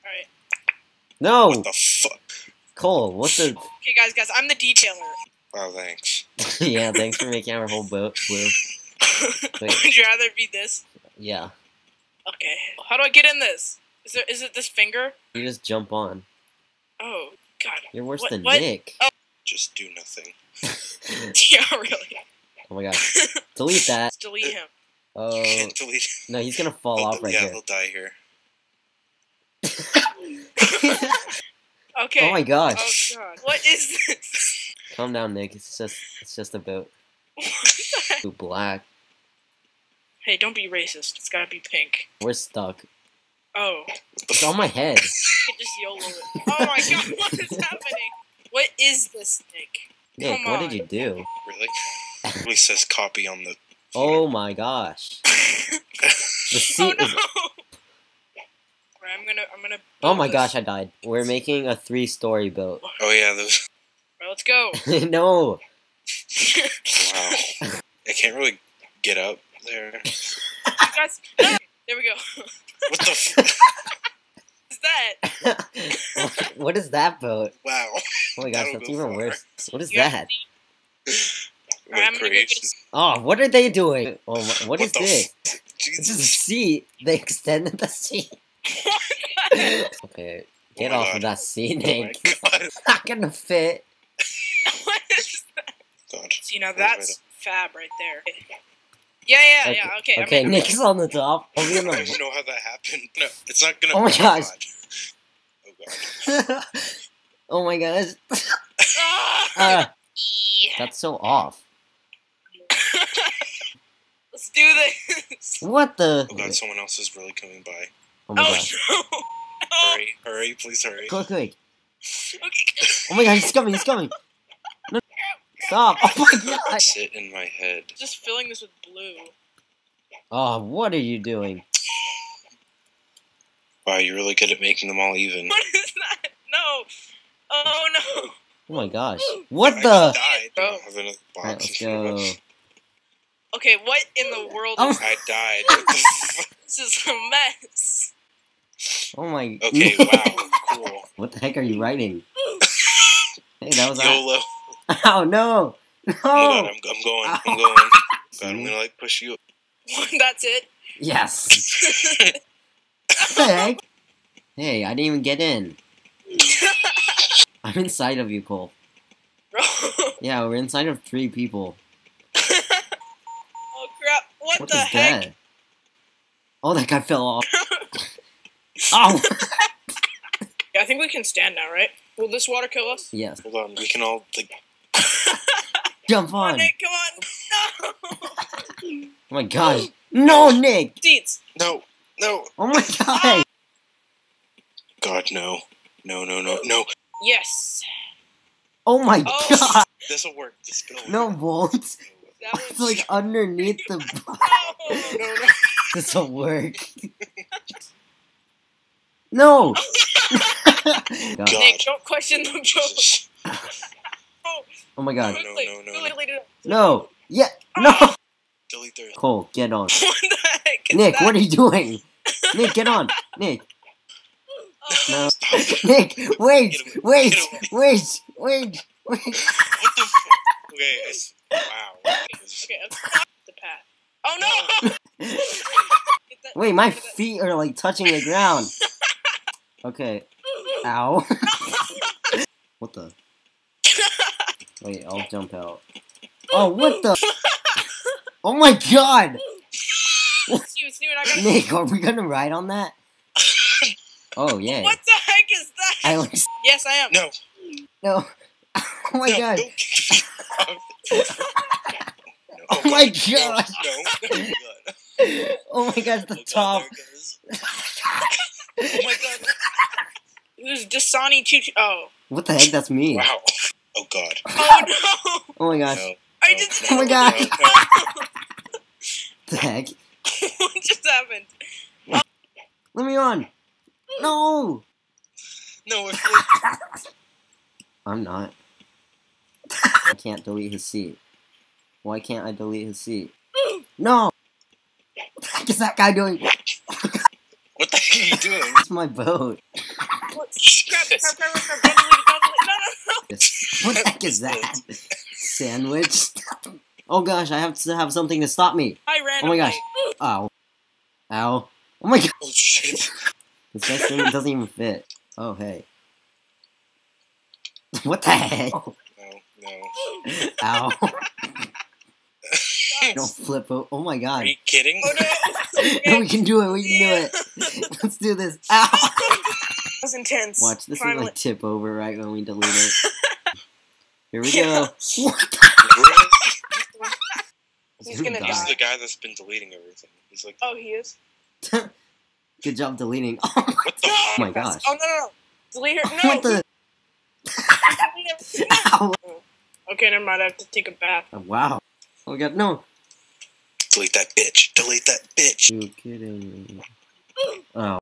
Alright. No! What the fuck? Cole, what the... Okay, guys, I'm the detailer. Wow, thanks. Yeah, thanks for making our whole boat blue. Wait. Would you rather be this? Yeah. Okay. How do I get in this? Is it this finger? You just jump on. Oh, God. You're worse than what? Nick. Oh. Just do nothing. Yeah, really. Oh my gosh. Delete that. Let's delete him. Oh. You can't delete. No, he's gonna fall off right yeah, here. he'll die here. Okay. Oh my gosh. Oh, God. What is this? Calm down, Nick. It's just a boat. What the heck? Ooh, black. Hey, don't be racist. It's gotta be pink. We're stuck. Oh. It's on my head. You can just YOLO it. Oh my God, what is happening? What is this, Nick? Nick, Come what on. did you do? Really? It really says copy on the. Oh my gosh. The seat Oh no! is... Right, I'm gonna. Oh build my this. gosh, I died. We're making a 3-story boat. Oh yeah, those. Right, let's go. No. Wow. I can't really get up there. Guys, no. There we go. What the? F What is that? What is that boat? wow. Oh my gosh, That'll that's go even far. worse. What is You have that? My Alright, I'm gonna go get creation. Oh, what are they doing? Oh, what is the this? f- This is a Jesus. seat. They extended the seat. Okay, get Oh my off God. of that seat, Oh my Nick. God. Not gonna fit. What is that? God. See, now Wait, that's fab right there. Yeah, yeah. Okay. I'm Okay, in. Nick's on the top. I'll be on I don't the... know how that happened. No, it's not gonna. Oh my gosh. God. Oh God. Oh my gosh. Ah! That's so off. Let's do this. What the? Oh God, someone else is really coming by. Oh my Oh gosh. no! Hurry, hurry, please hurry. Quick, quick. Okay. Oh my gosh, he's coming, he's coming. No. Stop. Oh my god. Sit in my head. Just filling this with blue. Oh, what are you doing? Wow, you're really good at making them all even. What is that? No. Oh no. Oh my gosh. What I the? died. I Bro. don't have another box. Alright, let's go. Okay, what in the world Oh. is I died. What the fuck? this? Is a mess. Oh my... Okay, wow, cool. What the heck are you writing? Hey, that was... YOLO. Oh no! No! Oh my God, I'm going. I'm going. God, I'm gonna like push you. That's it. Yes! What the heck? Hey, I didn't even get in. I'm inside of you, Cole. Bro. Yeah, we're inside of 3 people. Oh crap! What What the is heck? that? Oh, that guy fell off. Oh! I think we can stand now, right? Will this water kill us? Yes. Hold on, we can all like. Jump Come on, on! Nick, come on! No! Oh my gosh. No, Nick! Seats! No, no. Oh my god! God, no, no, no, no, no. Yes! Oh my Oh. god! This'll work. This will No work. bolts. That It's was... like underneath the... No! No, no. This'll work. No! God. God. Nick, don't question the joke. Jesus. Oh my god. No, Quickly, no, no, quickly, quickly. No! Yeah! No! Delete the. Cole, get on. What the heck is Nick, that? what are you doing? Nick, get on! Nick! Oh, No. Stop. Nick, wait! Get away. Wait! Get away. Wait! Wait! Wait! What the? Fuck? Okay. Wow. Okay, let's stop the path. Oh no! Get that- Wait, my get that- feet are like touching the ground. Okay. Ow. What the? Wait, I'll jump out. Oh, what the? Oh my god! Steven, I gotta... Nick, are we gonna ride on that? Oh, yeah. What the heck is that? I like... Yes, I am. No. No. Oh my no, god. No. Oh my No, god. No. God. Oh my god, the Oh top. God, there it goes. Oh my God. There's Dasani Choo Choo. Oh. What the heck, that's me. Wow. Oh God. Oh no! Oh my gosh. No. I no, just... Oh my God. No, no. What the heck? What just happened? Let me on. No. No, I feel like I'm not. I can't delete his seat. Why can't I delete his seat? No! What the heck is that guy doing? what the heck are you doing? It's my boat. Crap, don't delete it. No. What the heck is that? Sandwich? Oh gosh, I have to have something to stop me. I ran Oh my away. gosh. Ow. Ow. Oh my god. Oh shit. This guy's thing doesn't even fit. Oh, hey. What the heck? No. Ow. Don't flip out. Oh my god. Are you kidding? Oh no! No, we can do it. We can do it. Let's do this. Ow. That was intense. Watch, this Finally. will like tip over right when we delete it. Here we Yeah. go. What He's Who gonna died? This is die. the guy that's been deleting everything. He's like, Oh, he is. the? Good job deleting. Oh what the No! fuck? my gosh. Oh no! Delete her. No! What the? Delete everything. Ow. Okay, never mind. I have to take a bath. Wow. Oh my god, no. Delete that bitch. Delete that bitch. You kidding me? Oh.